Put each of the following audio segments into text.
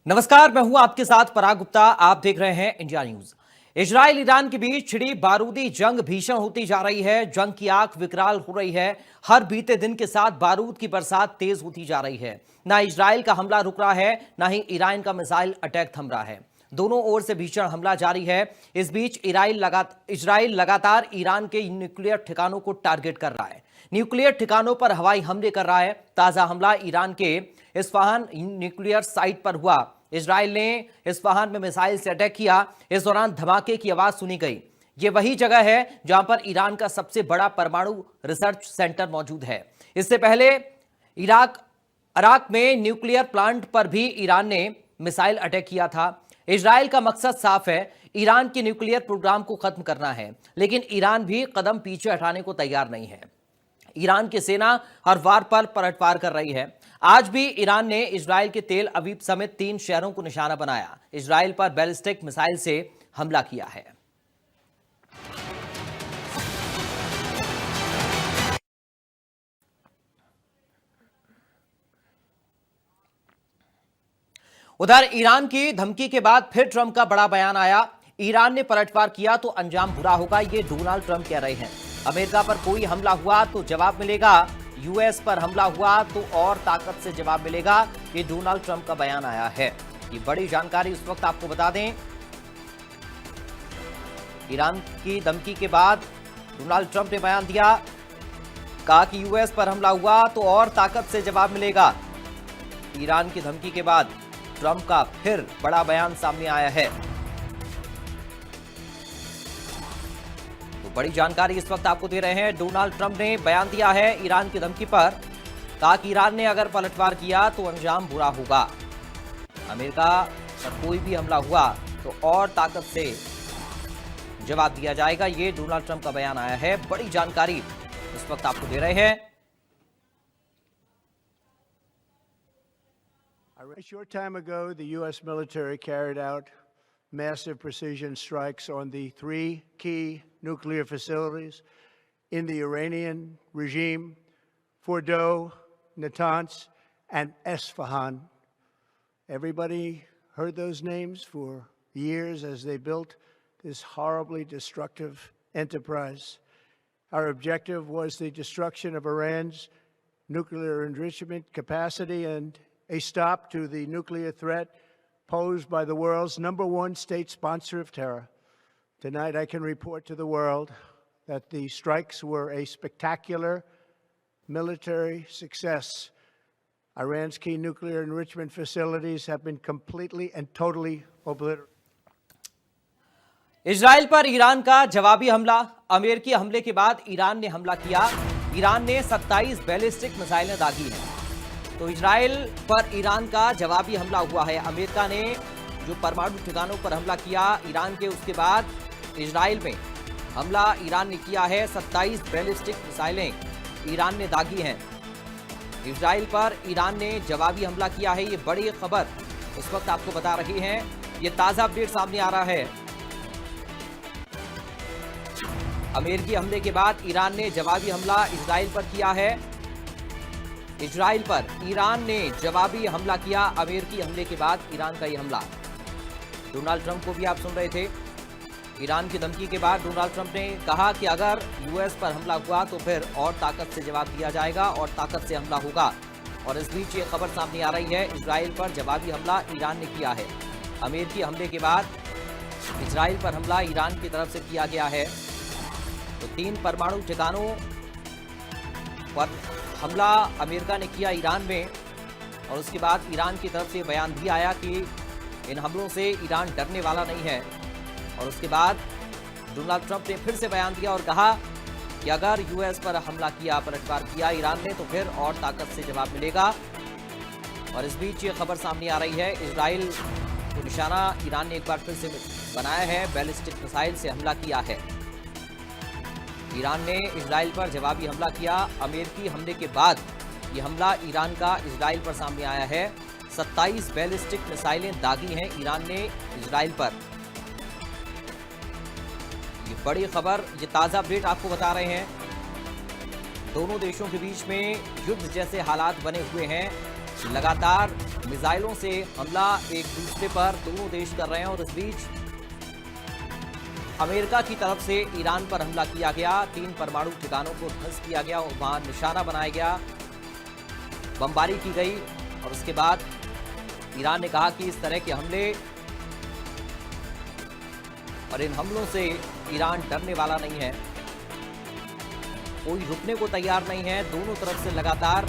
नमस्कार, मैं हूं आपके साथ पराग गुप्ता। आप देख रहे हैं इंडिया न्यूज। इजराइल ईरान के बीच छिड़ी बारूदी जंग भीषण होती जा रही है। जंग की आग विकराल हो रही है। हर बीते दिन के साथ बारूद की बरसात तेज होती जा रही है। ना इजराइल का हमला रुक रहा है, ना ही ईरान का मिसाइल अटैक थम रहा है। दोनों ओर से भीषण हमला जारी है। इस बीच इजराइल लगातार ईरान के न्यूक्लियर ठिकानों को टारगेट कर रहा है। न्यूक्लियर ठिकानों पर हवाई हमले कर रहा है। ताजा हमला ईरान के इस्फहान न्यूक्लियर साइट पर हुआ। इजराइल ने इस्फहान में मिसाइल से अटैक किया। इस दौरान धमाके की आवाज सुनी गई। यह वही जगह है जहां पर ईरान का सबसे बड़ा परमाणु रिसर्च सेंटर मौजूद है। इससे पहले इराक में न्यूक्लियर प्लांट पर भी ईरान ने मिसाइल अटैक किया था। इजराइल का मकसद साफ है, ईरान के न्यूक्लियर प्रोग्राम को खत्म करना है, लेकिन ईरान भी कदम पीछे हटाने को तैयार नहीं है। ईरान की सेना हर वार पर पलटवार कर रही है। आज भी ईरान ने इजराइल के तेल अवीव समेत 3 शहरों को निशाना बनाया। इजराइल पर बैलिस्टिक मिसाइल से हमला किया है। उधर ईरान की धमकी के बाद फिर ट्रंप का बड़ा बयान आया। ईरान ने पलटवार किया तो अंजाम बुरा होगा, ये डोनाल्ड ट्रंप कह रहे हैं। अमेरिका पर कोई हमला हुआ तो जवाब मिलेगा, यूएस पर हमला हुआ तो और ताकत से जवाब मिलेगा। ये डोनाल्ड ट्रंप का बयान आया है। ये बड़ी जानकारी इस वक्त आपको बता दें। ईरान की धमकी के बाद डोनाल्ड ट्रंप ने बयान दिया, कहा कि यूएस पर हमला हुआ तो और ताकत से जवाब मिलेगा। ईरान की धमकी के बाद ट्रंप का फिर बड़ा बयान सामने आया है। तो बड़ी जानकारी इस वक्त आपको दे रहे हैं। डोनाल्ड ट्रंप ने बयान दिया है ईरान की धमकी पर। कहा कि ईरान ने अगर पलटवार किया तो अंजाम बुरा होगा। अमेरिका पर कोई भी हमला हुआ तो और ताकत से जवाब दिया जाएगा। ये डोनाल्ड ट्रंप का बयान आया है। बड़ी जानकारी इस वक्त आपको दे रहे हैं। A short time ago, the U.S. military carried out massive precision strikes on the 3 key nuclear facilities in the Iranian regime: Fordow, Natanz, and Esfahan. Everybody heard those names for years as they built this horribly destructive enterprise. Our objective was the destruction of Iran's nuclear enrichment capacity and a stop to the nuclear threat posed by the world's #1 state sponsor of terror. Tonight, I can report to the world that the strikes were a spectacular military success. Iran's key nuclear enrichment facilities have been completely and totally obliterated. Israel पर Iran का जवाबी हमला। अमेरिकी हमले के बाद Iran ने हमला किया। ईरान ने 27 बैलिस्टिक मिसाइलें दागी हैं। तो इजराइल पर ईरान का जवाबी हमला हुआ है। अमेरिका ने जो परमाणु ठिकानों पर हमला किया ईरान के, उसके बाद इजराइल में हमला ईरान ने किया है। 27 बैलिस्टिक मिसाइलें ईरान ने दागी हैं। इजराइल पर ईरान ने जवाबी हमला किया है। ये बड़ी खबर इस वक्त आपको बता रही हैं। ये ताजा अपडेट सामने आ रहा है। अमेरिकी हमले के बाद ईरान ने जवाबी हमला इजराइल पर किया है। इजराइल पर ईरान ने जवाबी हमला किया। अमेरिकी हमले के बाद ईरान का यह हमला। डोनाल्ड ट्रंप को भी आप सुन रहे थे। ईरान की धमकी के बाद डोनाल्ड ट्रंप ने कहा कि अगर यूएस पर हमला हुआ तो फिर और ताकत से जवाब दिया जाएगा और ताकत से हमला होगा। और इस बीच ये खबर सामने आ रही है, इजराइल पर जवाबी हमला ईरान ने किया है। अमेरिकी हमले के बाद इजराइल पर हमला ईरान की तरफ से किया गया है। तो 3 परमाणु ठिकानों पर हमला अमेरिका ने किया ईरान में। और उसके बाद ईरान की तरफ से बयान भी आया कि इन हमलों से ईरान डरने वाला नहीं है। और उसके बाद डोनाल्ड ट्रंप ने फिर से बयान दिया और कहा कि अगर यूएस पर हमला किया, पलटवार किया ईरान ने, तो फिर और ताकत से जवाब मिलेगा। और इस बीच ये खबर सामने आ रही है, इजराइल को निशाना ईरान ने एक बार फिर से बनाया है। बैलिस्टिक मिसाइल से हमला किया है। ईरान ने इजराइल पर जवाबी हमला किया। अमेरिकी हमले के बाद ये हमला ईरान का इजराइल पर सामने आया है। 27 बैलिस्टिक मिसाइलें दागी हैं ईरान ने इजराइल पर। ये बड़ी खबर, ये ताज़ा अपडेट आपको बता रहे हैं। दोनों देशों के बीच में युद्ध जैसे हालात बने हुए हैं। लगातार मिसाइलों से हमला एक दूसरे पर दोनों देश कर रहे हैं और इस बीच अमेरिका की तरफ से ईरान पर हमला किया गया। 3 परमाणु ठिकानों को ध्वस्त किया गया और वहां निशाना बनाया गया, बमबारी की गई और उसके बाद ईरान ने कहा कि इस तरह के हमले और इन हमलों से ईरान डरने वाला नहीं है, कोई रुकने को तैयार नहीं है। दोनों तरफ से लगातार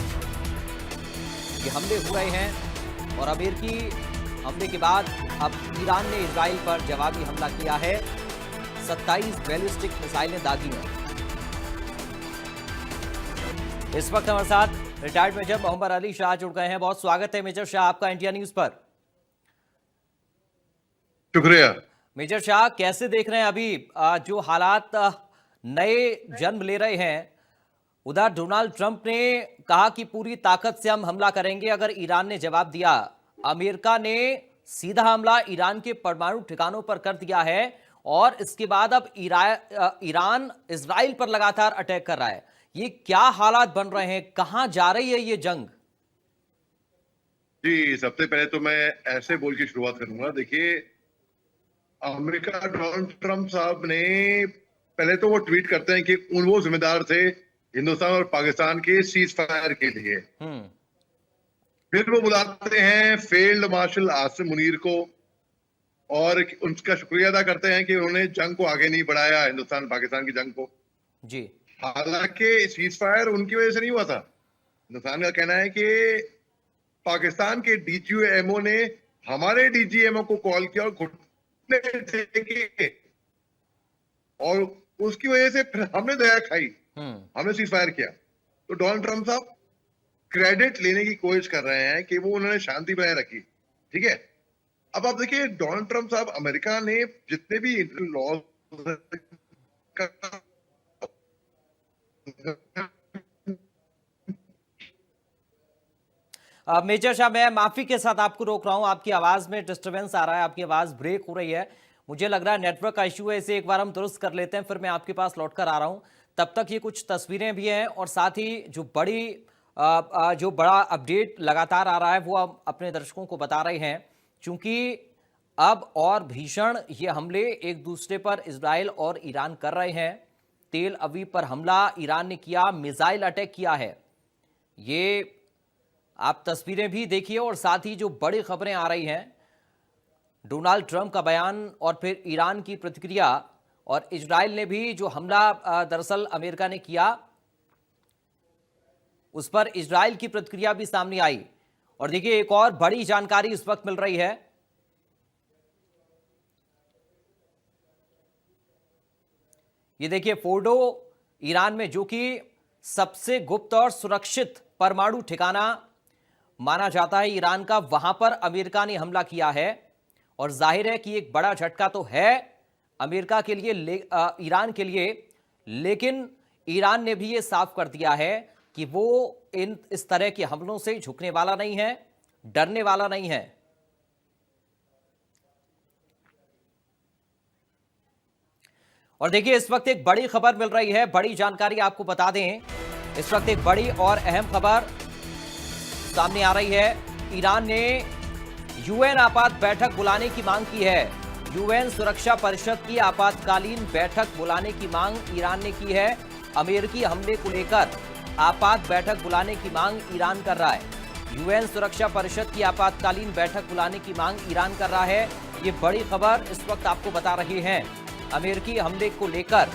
ये हमले हो रहे हैं और अमेरिकी हमले के बाद अब ईरान ने इजराइल पर जवाबी हमला किया है। 27 बैलिस्टिक मिसाइलें दागी हैं। इस वक्त हमारे साथ रिटायर्ड मेजर मोहम्मद अली शाह जुड़ गए हैं। बहुत स्वागत है मेजर शाह आपका इंडिया न्यूज पर। शुक्रिया। मेजर शाह, कैसे देख रहे हैं अभी जो हालात नए जन्म ले रहे हैं? उधर डोनाल्ड ट्रंप ने कहा कि पूरी ताकत से हम हमला करेंगे अगर ईरान ने जवाब दिया। अमेरिका ने सीधा हमला ईरान के परमाणु ठिकानों पर कर दिया है और इसके बाद अब ईरान इजराइल पर लगातार अटैक कर रहा है। ये क्या हालात बन रहे हैं, कहां जा रही है ये जंग? जी, सबसे पहले तो मैं ऐसे बोल के शुरुआत करूंगा। देखिए, अमेरिका डोनाल्ड ट्रंप साहब ने पहले तो वो ट्वीट करते हैं कि वो जिम्मेदार थे हिंदुस्तान और पाकिस्तान के सीज फायर के लिए। फिर वो बुलाते हैं फील्ड मार्शल आसिम मुनीर को और उनका शुक्रिया अदा करते हैं कि उन्होंने जंग को आगे नहीं बढ़ाया, हिंदुस्तान पाकिस्तान की जंग को। जी, हालांकि सीज फायर उनकी वजह से नहीं हुआ था। हिंदुस्तान का कहना है कि पाकिस्तान के डीजीएमओ ने हमारे डीजीएमओ को कॉल किया और घुटने टेके और उसकी वजह से फिर हमने दया खाई, हमने सीज फायर किया। तो डोनाल्ड ट्रंप साहब क्रेडिट लेने की कोशिश कर रहे हैं कि वो उन्होंने शांति बनाए रखी। ठीक है, अब आप देखिए, डोनाल्ड ट्रंप साहब, अमेरिका ने जितने भी लॉ मेजर शाह, मैं माफी के साथ आपको रोक रहा हूं, आपकी आवाज में डिस्टरबेंस आ रहा है, आपकी आवाज ब्रेक हो रही है। मुझे लग रहा है नेटवर्क का इश्यू है, इसे एक बार हम दुरुस्त कर लेते हैं, फिर मैं आपके पास लौट कर आ रहा हूं। तब तक ये कुछ तस्वीरें भी हैं और साथ ही जो बड़ा अपडेट लगातार आ रहा है वो हम अपने दर्शकों को बता रहे हैं, क्योंकि अब और भीषण ये हमले एक दूसरे पर इजराइल और ईरान कर रहे हैं। तेल अवीव पर हमला ईरान ने किया, मिसाइल अटैक किया है। ये आप तस्वीरें भी देखिए और साथ ही जो बड़ी खबरें आ रही हैं, डोनाल्ड ट्रंप का बयान और फिर ईरान की प्रतिक्रिया और इजराइल ने भी जो हमला दरअसल अमेरिका ने किया उस पर इजराइल की प्रतिक्रिया भी सामने आई। और देखिए, एक और बड़ी जानकारी इस वक्त मिल रही है। ये देखिए फोर्डो, ईरान में, जो कि सबसे गुप्त और सुरक्षित परमाणु ठिकाना माना जाता है ईरान का, वहां पर अमेरिका ने हमला किया है। और जाहिर है कि एक बड़ा झटका तो है अमेरिका के लिए, ईरान के लिए, लेकिन ईरान ने भी ये साफ कर दिया है कि वो इस तरह के हमलों से झुकने वाला नहीं है, डरने वाला नहीं है। और देखिए, इस वक्त एक बड़ी खबर मिल रही है, बड़ी जानकारी आपको बता दें। इस वक्त एक बड़ी और अहम खबर सामने आ रही है। ईरान ने यूएन आपात बैठक बुलाने की मांग की है। यूएन सुरक्षा परिषद की आपातकालीन बैठक बुलाने की मांग ईरान ने की है। अमेरिकी हमले को लेकर आपात बैठक बुलाने की मांग ईरान कर रहा है। यूएन सुरक्षा परिषद की आपातकालीन बैठक बुलाने की मांग ईरान कर रहा है। ये बड़ी खबर इस वक्त आपको बता रहे हैं। अमेरिकी हमले को लेकर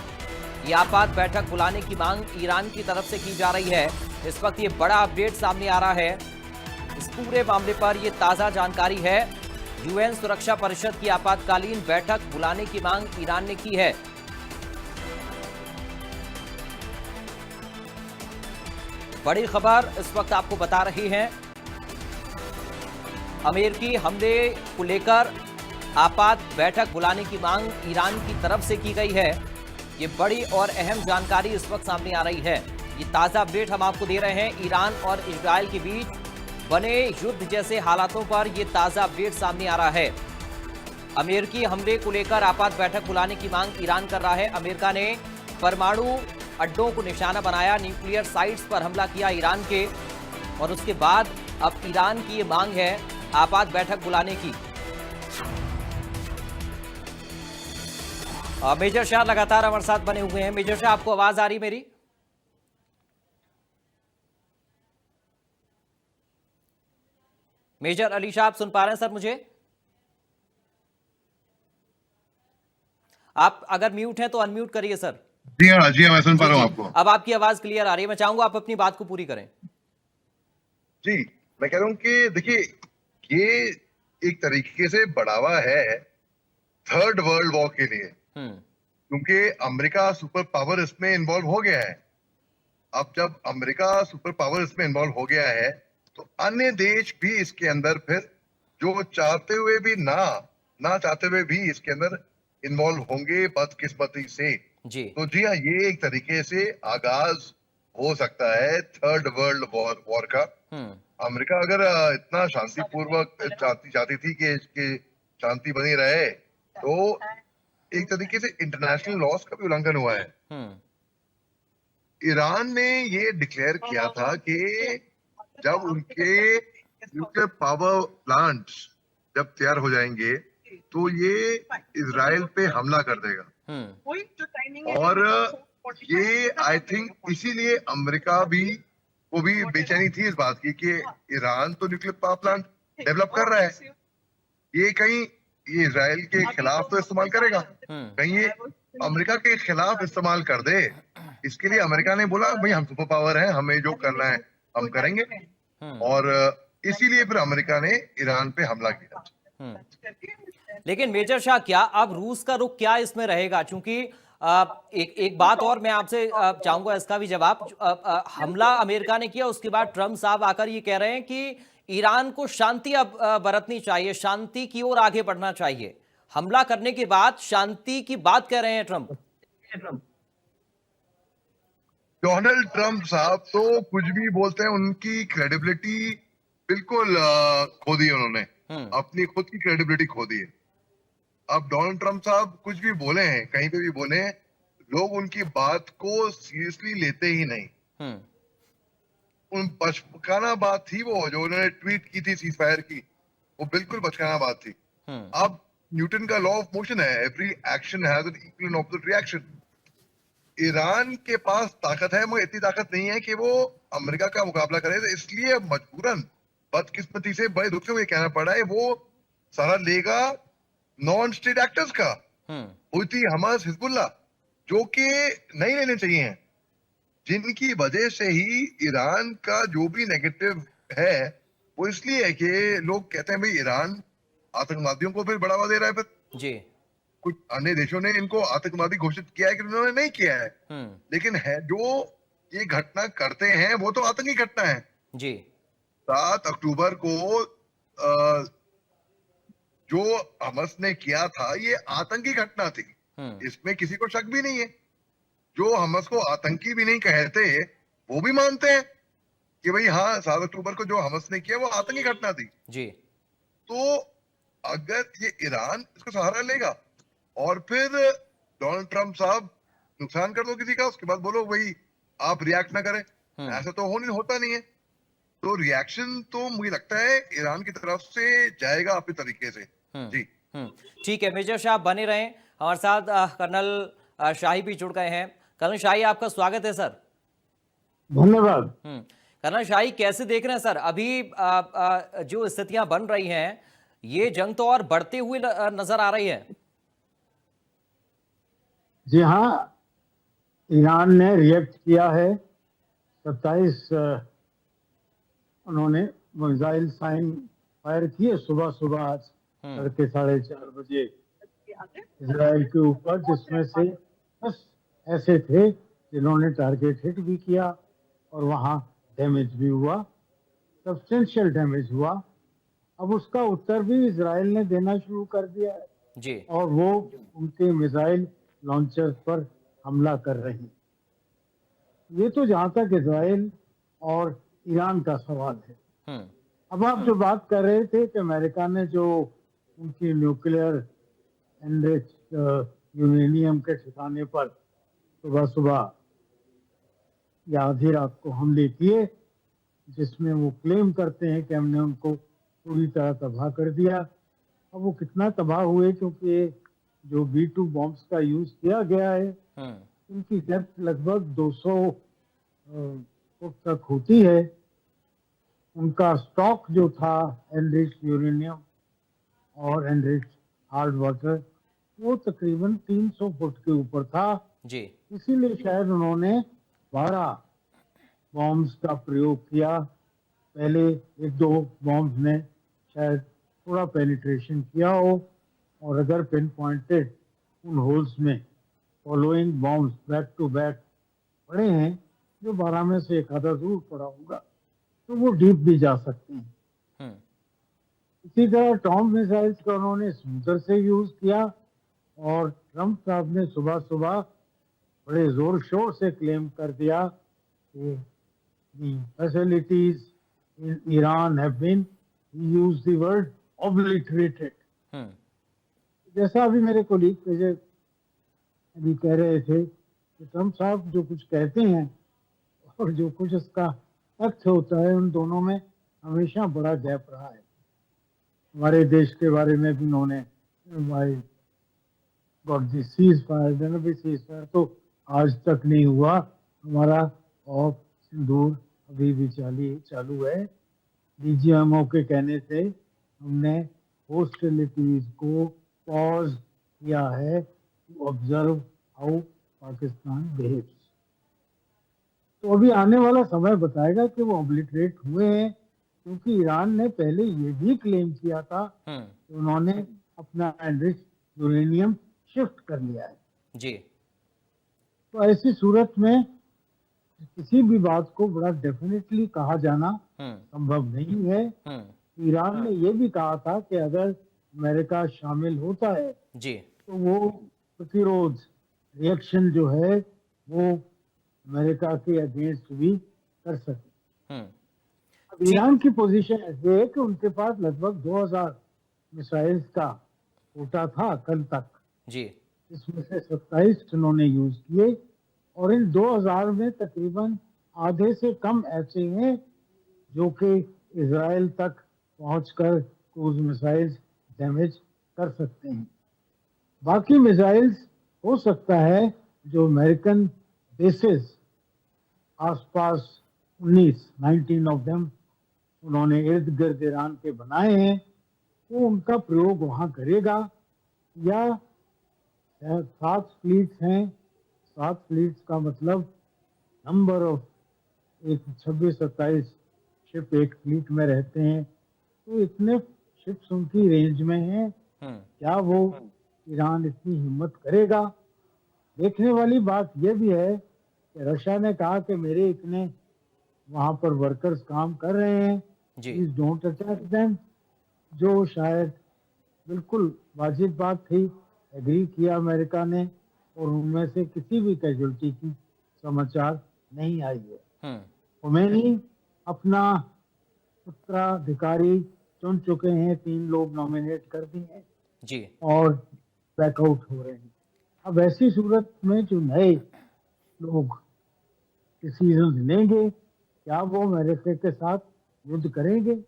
ये आपात बैठक बुलाने की मांग ईरान की तरफ से की जा रही है। इस वक्त ये बड़ा अपडेट सामने आ रहा है। इस पूरे मामले पर ये ताजा जानकारी है। यूएन सुरक्षा परिषद की आपातकालीन बैठक बुलाने की मांग ईरान ने की है। बड़ी खबर इस वक्त आपको बता रही हैं। अमेरिकी हमले को लेकर आपात बैठक बुलाने की मांग ईरान की तरफ से की गई है। ये बड़ी और अहम जानकारी इस वक्त सामने आ रही है। ये ताजा अपडेट हम आपको दे रहे हैं। ईरान और इजराइल के बीच बने युद्ध जैसे हालातों पर यह ताजा अपडेट सामने आ रहा है। अमेरिकी हमले को लेकर आपात बैठक बुलाने की मांग ईरान कर रहा है। अमेरिका ने परमाणु अड्डों को निशाना बनाया, न्यूक्लियर साइट्स पर हमला किया ईरान के, और उसके बाद अब ईरान की ये मांग है आपात बैठक बुलाने की। मेजर शाह लगातार हमारे साथ बने हुए हैं। मेजर शाह, आपको आवाज आ रही मेरी? मेजर अली शाह, आप सुन पा रहे हैं सर मुझे? आप अगर म्यूट हैं तो अनम्यूट करिए सर। जी हाँ, मैं सुन पा रहा हूँ आपको। अब आपकी आवाज क्लियर आ रही है। मैं चाहूंगा आप अपनी बात को पूरी करें। जी, मैं कह रहा हूँ कि देखिए, ये एक तरीके से बढ़ावा है थर्ड वर्ल्ड वॉर के लिए, क्योंकि अमेरिका सुपर पावर इसमें इन्वॉल्व हो गया है। अब जब अमेरिका सुपर पावर इसमें इन्वॉल्व हो गया है, तो अन्य देश भी इसके अंदर फिर जो चाहते हुए भी ना चाहते हुए भी इसके अंदर इन्वॉल्व होंगे बदकिस्मती से। जी। तो जी हाँ, ये एक तरीके से आगाज हो सकता है थर्ड वर्ल्ड वॉर का। अमेरिका अगर इतना शांतिपूर्वक चाहती थी कि इसकी शांति बनी रहे, तो एक तरीके से इंटरनेशनल लॉज का भी उल्लंघन हुआ है। ईरान ने ये डिक्लेयर किया था कि जब उनके न्यूक्लियर पावर प्लांट्स जब तैयार हो जाएंगे, तो ये इजराइल पे हमला कर देगा। और ये आई थिंक इसीलिए अमेरिका को भी बेचैनी थी इस बात की कि ईरान तो न्यूक्लियर पावर प्लांट डेवलप कर रहा है, ये इजराइल के खिलाफ तो इस्तेमाल करेगा, कहीं ये अमेरिका के खिलाफ इस्तेमाल कर दे। इसके लिए अमेरिका ने बोला भाई हम सुपर पावर हैं, हमें जो करना है हम करेंगे। और इसीलिए फिर अमेरिका ने ईरान पे हमला किया। लेकिन मेजर शाह, क्या अब रूस का रुख क्या इसमें रहेगा? क्योंकि एक बात और मैं आपसे चाहूंगा इसका भी जवाब। हमला अमेरिका ने किया, उसके बाद ट्रंप साहब आकर ये कह रहे हैं कि ईरान को शांति अब बरतनी चाहिए, शांति की ओर आगे बढ़ना चाहिए। हमला करने के बाद शांति की बात कह रहे हैं ट्रंप। डोनाल्ड ट्रंप साहब तो कुछ भी बोलते हैं, उनकी क्रेडिबिलिटी बिल्कुल खो दी उन्होंने, अपनी खुद की क्रेडिबिलिटी खो दी है। अब डोनाल्ड ट्रंप साहब कुछ भी बोले हैं, कहीं पे भी बोले हैं, लोग उनकी बात को सीरियसली लेते ही नहीं। उन बचकाना बात थी वो जो उन्होंने ट्वीट की थी सीज फायर की, वो बिल्कुल बचकाना बात थी। अब न्यूटन का लॉ ऑफ मोशन है, every action has an equal and opposite reaction. Iran के पास ताकत है, मगर इतनी ताकत नहीं है कि वो अमेरिका का मुकाबला करे, तो इसलिए मजबूरन बदकिस्मती से बड़े दुख से ये कहना पड़ा है वो सारा लेगा नॉन स्टेट एक्टर्स का, हुती, हमास, हिजबुल्लाह, जो कि नहीं लेने चाहिए हैं, जिनकी वजह से ही ईरान का जो भी नेगेटिव है वो इसलिए है कि लोग कहते हैं भाई ईरान आतंकवादियों को फिर बढ़ावा दे रहा है। फिर जी, कुछ अन्य देशों ने इनको आतंकवादी घोषित किया है कि उन्होंने नहीं किया है, लेकिन है जो ये घटना करते हैं वो तो आतंकी घटना है। जी। 7 अक्टूबर को जो हमस ने किया था ये आतंकी घटना थी, इसमें किसी को शक भी नहीं है। जो हमस को आतंकी भी नहीं कहते वो भी मानते हैं कि भाई हाँ 7 अक्टूबर को जो हमस ने किया वो आतंकी घटना थी। जी। तो अगर ये ईरान इसको सहारा लेगा और फिर डोनाल्ड ट्रंप साहब नुकसान कर दो किसी का, उसके बाद बोलो भाई आप रिएक्ट ना करें, ऐसा तो होता नहीं है। तो रिएक्शन तो मुझे लगता है ईरान की तरफ से जाएगा अपने तरीके से। जी ठीक है मेजर शाह, बने रहें हमारे साथ। कर्नल शाही भी जुड़ गए हैं। कर्नल शाही, आपका स्वागत है सर। धन्यवाद। कर्नल शाही, कैसे देख रहे हैं सर अभी जो स्थितियां बन रही हैं, ये जंग तो और बढ़ते हुए नजर आ रही है। जी हाँ, ईरान ने रिएक्ट किया है। 27 उन्होंने मिसाइल फायर किए सुबह आज तड़के 4:30 बजे इजराइल के ऊपर, जिसमें से 10 ऐसे थे जिन्होंने टारगेट हिट भी किया और वहां डैमेज भी हुआ, सब्सटेंशियल डैमेज हुआ। अब उसका उत्तर भी इजराइल ने देना शुरू कर दिया है जी, और वो उनके मिसाइल लॉन्चर्स पर हमला कर रही हैं। ये तो जहां तक इजराइल और ईरान का सवाल है। अब आप जो बात कर रहे थे कि अमेरिका ने जो उनकी न्यूक्लियर एनरिच्ड यूरेनियम के ठिकाने पर सुबह या आधी रात को हमले किए, जिसमें वो क्लेम करते हैं कि हमने उनको पूरी तरह तबाह कर दिया। अब वो कितना तबाह हुए, क्योंकि जो B2 बॉम्ब्स का यूज किया गया है इनकी डेप्थ लगभग 200 फुट तक होती है। उनका स्टॉक जो था एनरिच यूरेनियम और एनरिच हार्ड वाटर वो तकरीबन 300 फुट के ऊपर था। जी। इसीलिए शायद उन्होंने 12 बॉम्ब्स का प्रयोग किया। पहले एक दो बॉम्ब्स ने शायद थोड़ा पेनिट्रेशन किया हो, और अगर पिन पॉइंटेड उन होल्स में following bombs back to back पड़े हैं, जो 12 में से एक आधा दूर पड़ा होगा, तो वो डीप भी जा सकते हैं। इसी तरह टॉम मिसाइल्स का उन्होंने समुद्र से यूज किया, और ट्रंप साहब ने सुबह सुबह बड़े जोर शोर से क्लेम कर दिया कि the facilities in Iran have been, he used the word obliterated. जैसा अभी मेरे कोलीग अभी कह रहे थे कि ट्रंप साहब जो कुछ कहते हैं और जो कुछ उसका तथ्य होता है, उन दोनों में हमेशा बड़ा गैप रहा है। हमारे देश के बारे में भी उन्होंने got the cease fire, general cease fire तो आज तक नहीं हुआ, हमारा ऑफ सिंदूर अभी भी चालू है। DGMO के कहने से हमने होस्टिलिटीज को पॉज किया है to observe how Pakistan behaves. तो अभी आने वाला समय बताएगा कि वो ऑब्लिटरेट हुए हैं, क्योंकि ईरान ने पहले ये भी क्लेम किया था कि उन्होंने अपना एनरिच यूरेनियम शिफ्ट कर लिया है। जी। तो ऐसी सूरत में किसी भी बात को बड़ा डेफिनेटली कहा जाना संभव नहीं है। ईरान ने यह भी कहा था कि अगर अमेरिका शामिल होता है जी तो वो प्रतिरोध रिएक्शन जो है वो अमेरिका के अगेंस्ट भी कर सके। अब ईरान की पोजीशन ऐसी है कि उनके पास लगभग 2000 मिसाइल्स का कोटा था कल तक जी, इसमें से 27 उन्होंने यूज किए, और इन 2000 में तकरीबन आधे से कम ऐसे हैं जो कि इजराइल तक पहुंचकर क्रूज मिसाइल्स डैमेज कर सकते हैं। बाकी मिसाइल्स हो सकता है जो अमेरिकन बेसिस आसपास 19 ऑफ देम उन्होंने इर्द गिर्द ईरान के बनाए हैं, वो उनका प्रयोग वहां करेगा। या 7 फ्लीट्स हैं, 7 फ्लीट्स का मतलब नंबर ऑफ 26-27 शिप एक फ्लीट में रहते हैं, तो इतने शिप्स उनकी रेंज में हैं। क्या वो ईरान इतनी हिम्मत करेगा? देखने वाली बात यह भी है कि रशिया ने कहा कि मेरे इतने वहां पर वर्कर्स काम कर रहे हैं, प्लीज डोंट अटैक देम, जो शायद बिल्कुल वाजिब बात थी। एग्री किया अमेरिका ने, और उनमें से किसी भी कैजुअल्टी की समाचार नहीं आई है। khomeini अपना उत्तराधिकारी चुन चुके हैं, 3 लोग नॉमिनेट कर दिए हैं जी, और बैकआउट हो रहे हैं। अब ऐसी सूरत में जो नए लोग डिसीजन लेंगे, क्या वो अमेरिका के साथ युद्ध करेंगे?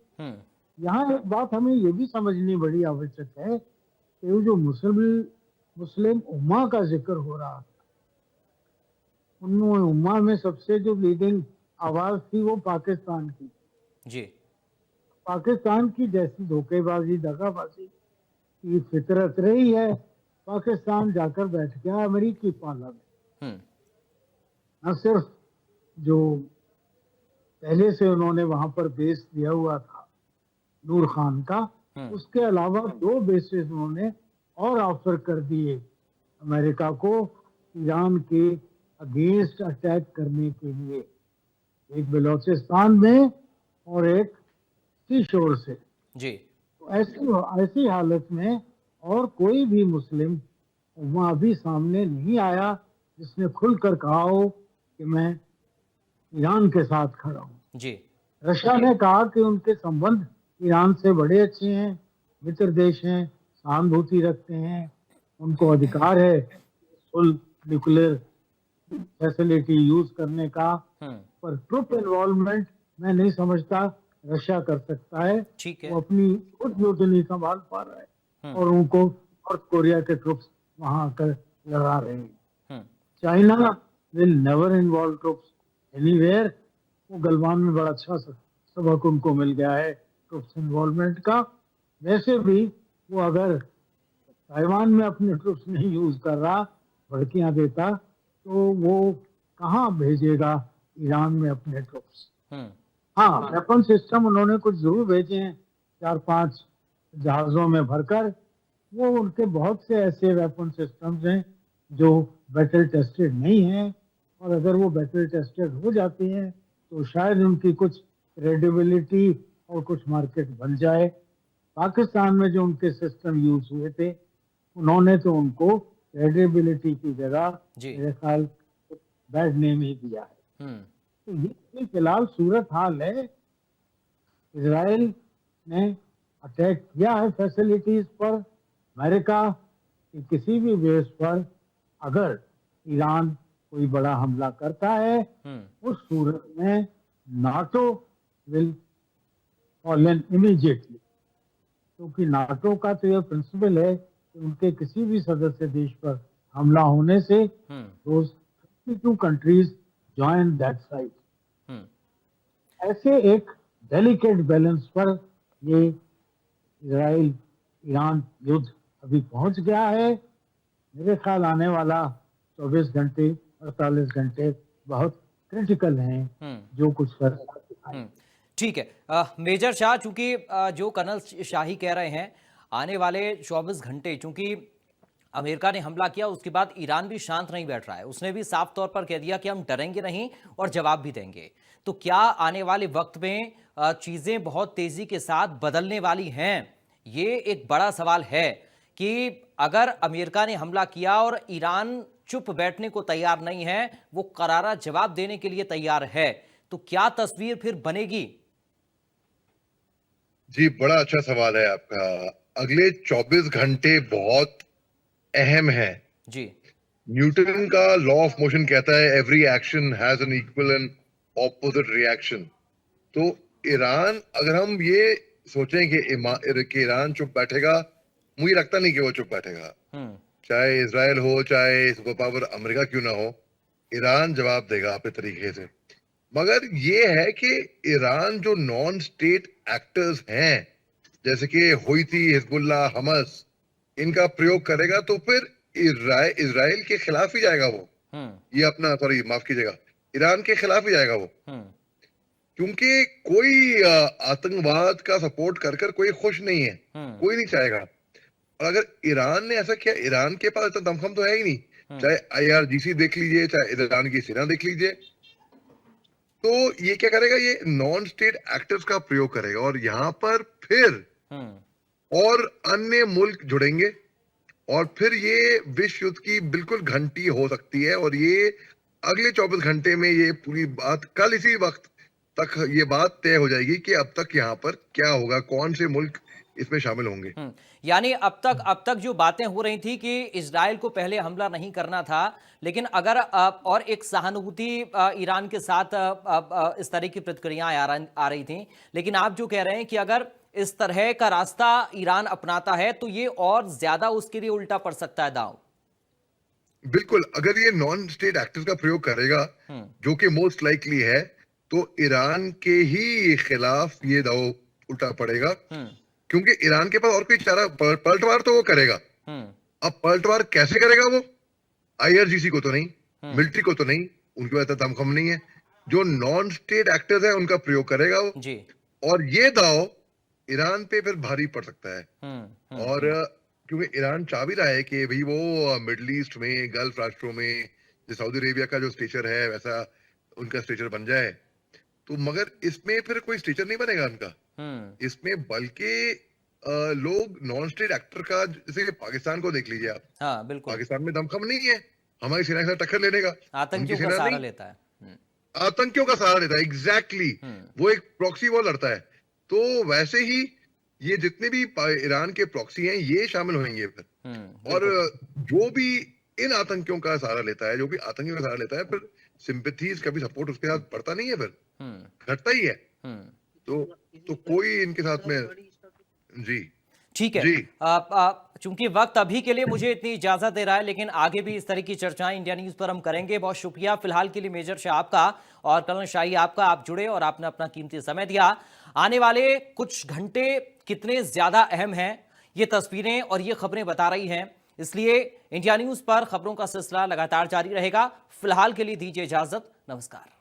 यहाँ एक बात हमें ये भी समझनी बड़ी आवश्यक है कि वो जो मुस्लिम उम्मा का जिक्र हो रहा था, उनमें उम्मा में सबसे जो लीडिंग आवाज थी वो पाकिस्तान की जी। पाकिस्तान की जैसी धोखेबाजी दगाबाजी की फितरत रही है, पाकिस्तान जाकर बैठ गया अमेरिकी पाला में। न सिर्फ जो पहले से उन्होंने वहां पर बेस दिया हुआ था नूर खान का, उसके अलावा 2 बेसेस उन्होंने और ऑफर कर दिए अमेरिका को ईरान के अगेंस्ट अटैक करने के लिए, एक बलोचिस्तान में और एक सी शोर से जी। तो ऐसी हालत में और कोई भी मुस्लिम उम्मा अभी सामने नहीं आया जिसने खुलकर कहा हो कि मैं ईरान के साथ खड़ा हूँ। जी। रशिया ने कहा कि उनके संबंध ईरान से बड़े अच्छे हैं, मित्र देश हैं, सहानुभूति रखते हैं, उनको अधिकार है फुल न्यूक्लियर फैसिलिटी यूज करने का, पर ट्रुप इन्वॉल्वमेंट मैं नहीं समझता रशिया कर सकता है। ठीक है। वो अपनी खुद युद्ध नहीं संभाल पा रहा है और उनको नॉर्थ कोरिया के ट्रुप्स वहां आकर लड़ा रहे हैं। Hmm, China will never involve troops anywhere. वो गलवान में बड़ा अच्छा सबक उनको मिल गया है ट्रुप्स इन्वॉल्वमेंट का। वैसे भी वो अगर ताइवान में अपने ट्रुप्स नहीं यूज कर रहा, भड़कियां देता, तो वो कहाँ भेजेगा ईरान में अपने ट्रुप्स। हम्म, हाँ, वेपन सिस्टम उन्होंने कुछ जरूर भेजे हैं 4-5 जहाजों में भरकर। वो उनके बहुत से ऐसे वेपन सिस्टम्स हैं जो बैटल टेस्टेड नहीं हैं, और अगर वो बैटल टेस्टेड हो जाती हैं तो शायद उनकी कुछ क्रेडिबिलिटी और कुछ मार्केट बन जाए। पाकिस्तान में जो उनके सिस्टम यूज हुए थे, उन्होंने तो उनको क्रेडिबिलिटी की जगह जी। मेरे ख्याल बैड नेम ही दिया है। हम्म, तो ये फिलहाल सूरत हाल है। इजराइल ने अटैक किया है फैसिलिटीज पर। अमेरिका के किसी भी बेस पर अगर ईरान कोई बड़ा हमला करता है, उस सूरत में नाटो विल फॉलन इमीडिएटली, क्योंकि नाटो का तो यह प्रिंसिपल है कि उनके किसी भी सदस्य देश पर हमला होने से those 52 countries join that side। ऐसे एक डेलिकेट बैलेंस पर ये इजराइल ईरान युद्ध अभी पहुंच गया है। मेरे ख्याल आने वाला 24 घंटे 48 घंटे बहुत क्रिटिकल हैं, जो कुछ कर ठीक है। मेजर शाह, चूंकि जो कर्नल शाही कह रहे हैं आने वाले 24 घंटे, चूंकि अमेरिका ने हमला किया उसके बाद ईरान भी शांत नहीं बैठ रहा है, उसने भी साफ तौर पर कह दिया कि हम डरेंगे नहीं और जवाब भी देंगे। तो क्या आने वाले वक्त में चीजें बहुत तेजी के साथ बदलने वाली हैं? ये एक बड़ा सवाल है कि अगर अमेरिका ने हमला किया और ईरान चुप बैठने को तैयार नहीं है, वो करारा जवाब देने के लिए तैयार है, तो क्या तस्वीर फिर बनेगी? जी, बड़ा अच्छा सवाल है आपका। अगले 24 घंटे बहुत अहम है जी। न्यूटन का लॉ ऑफ मोशन कहता है every action has an equal and opposite reaction. तो ईरान, अगर हम ये सोचें कि ईरान चुप बैठेगा, मुझे लगता नहीं कि वो चुप बैठेगा। चाहे इजराइल हो, चाहे सुपर पावर अमेरिका क्यों ना हो, ईरान जवाब देगा अपने तरीके से। मगर ये है कि ईरान जो नॉन स्टेट एक्टर्स हैं, जैसे कि हुईथी, हिजबुल्लाह, हमस, इनका प्रयोग करेगा तो फिर इजराइल के खिलाफ ही जाएगा वो। ये अपना, सॉरी माफ कीजिएगा, ईरान के खिलाफ ही जाएगा वो। क्योंकि कोई आतंकवाद का सपोर्ट कर कर कोई खुश नहीं है, कोई नहीं चाहेगा। और अगर ईरान ने ऐसा किया, ईरान के पास इतना दमखम तो है ही नहीं। चाहे IRGC देख लीजिए, चाहे ईरान की सेना देख लीजिए, तो ये क्या करेगा, ये नॉन स्टेट एक्टर्स का प्रयोग करेगा। और यहाँ पर फिर और अन्य मुल्क जुड़ेंगे और फिर ये विश्व युद्ध की बिल्कुल घंटी हो सकती है। और ये अगले 24 घंटे में ये पूरी बात, कल इसी वक्त तक ये बात तय हो जाएगी कि अब तक यहाँ पर क्या होगा, कौन से मुल्क इसमें शामिल होंगे। यानी अब तक जो बातें हो रही थी कि इजराइल को पहले हमला नहीं करना था, लेकिन अगर और एक सहानुभूति ईरान के साथ इस तरह की प्रतिक्रियाएं आ रही थी, लेकिन आप जो कह रहे हैं कि अगर इस तरह का रास्ता ईरान अपनाता है तो ये और ज्यादा उसके लिए उल्टा पड़ सकता है दांव। बिल्कुल, अगर ये नॉन स्टेट एक्टर्स का प्रयोग करेगा, जो कि मोस्ट लाइकली है, तो ईरान के ही खिलाफ ये दाव उल्टा पड़ेगा। क्योंकि ईरान के पास और कोई चारा, पलटवार तो वो करेगा। अब पलटवार कैसे करेगा वो? IRGC को तो नहीं, मिलिट्री को तो नहीं, उनके पास दमखम नहीं है। जो नॉन स्टेट एक्टर्स है उनका प्रयोग करेगा वो जी। और ये दाव ईरान पे फिर भारी पड़ सकता है। और क्योंकि ईरान चाह भी रहा है कि भाई वो मिडिल ईस्ट में, गल्फ राष्ट्रों में, जो सऊदी अरेबिया का जो स्टेचर है वैसा उनका स्टेचर बन जाए, तो मगर इसमें फिर कोई स्टेचर नहीं बनेगा उनका। इसमें बल्कि लोग नॉन स्टेट एक्टर का, जैसे पाकिस्तान को देख लीजिए आप। हाँ, बिल्कुल। पाकिस्तान में दमखम नहीं है हमारी सेना के साथ टक्कर लेने का, आतंकियों का सहारा लेता है। आतंकियों का सहारा लेता है, एग्जैक्टली। वो एक प्रॉक्सी वॉर लड़ता है। तो वैसे ही ये जितने भी ईरान के प्रॉक्सी हैं ये शामिल होंगे फिर। और जो भी इन आतंकियों का सहारा लेता है, जो भी आतंकियों का सहारा लेता है, फिर सिंपैथीज, कभी सपोर्ट उसके साथ बढ़ता नहीं है, फिर घटता ही है। हम्म। तो कोई इनके साथ में जी ठीक है। जी चूंकि वक्त अभी के लिए मुझे इतनी इजाजत दे रहा है, लेकिन आगे भी इस तरह की चर्चाएं इंडिया न्यूज पर हम करेंगे। बहुत शुक्रिया फिलहाल के लिए मेजर शाह आपका और कर्नल शाही आपका, आप जुड़े और आपने अपना कीमती समय दिया। आने वाले कुछ घंटे कितने ज्यादा अहम हैं ये तस्वीरें और ये खबरें बता रही हैं, इसलिए इंडिया न्यूज पर खबरों का सिलसिला लगातार जारी रहेगा। फिलहाल के लिए दीजिए इजाजत, नमस्कार।